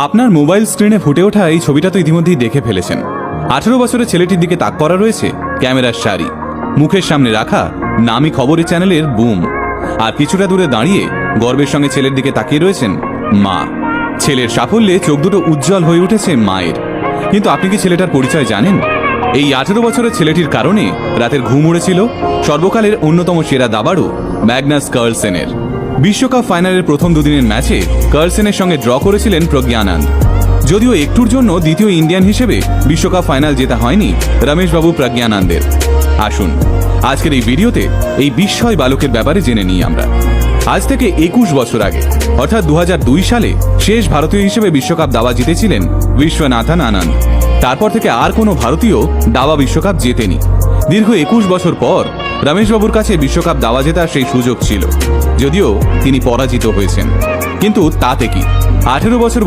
আপনার মোবাইল স্ক্রিনে ফুটে ওঠা এই ছবিটা তো ইতিমধ্যেই দেখে ফেলেছেন। 18 বছরের ছেলেটির দিকে তাক করা রয়েছে ক্যামেরার সারি, মুখের সামনে রাখা নামী খবরের চ্যানেলের বুম, আর কিছুটা দূরে দাঁড়িয়ে গর্বের সঙ্গে ছেলের দিকে তাকিয়ে রয়েছেন মা। ছেলের সাফল্যে চোখ দুটো উজ্জ্বল হয়ে উঠেছে মায়ের। কিন্তু আপনি কি ছেলেটার পরিচয় জানেন? এই 18 বছরের ছেলেটির কারণে রাতের ঘুম উড়েছিল সর্বকালের অন্যতম সেরা দাবাড়ু ম্যাগনাস কার্লসেনের। বিশ্বকাপ ফাইনালের প্রথম দুদিনের ম্যাচে কার্লসেনের সঙ্গে ড্র করেছিলেন প্রজ্ঞানন্দ। যদিও একটুর জন্য দ্বিতীয় ইন্ডিয়ান হিসেবে বিশ্বকাপ ফাইনাল জেতা হয়নি রমেশবাবু প্রজ্ঞানন্দের। আসুন আজকের এই ভিডিওতে এই বিস্ময় বালকের ব্যাপারে জেনে নিই আমরা। আজ থেকে 21 বছর আগে অর্থাৎ 2002 সালে শেষ ভারতীয় হিসেবে বিশ্বকাপ দাবা জিতেছিলেন বিশ্বনাথন আনন্দ। তারপর থেকে আর কোনো ভারতীয় দাবা বিশ্বকাপ জেতেনি। দীর্ঘ 21 বছর পর রমেশবাবুর কাছে বিশ্বকাপ দাবা জেতার সেই সুযোগ ছিল, যদিও তিনি পরাজিত হয়েছেন। কিন্তু তাতে কি, 18 বছর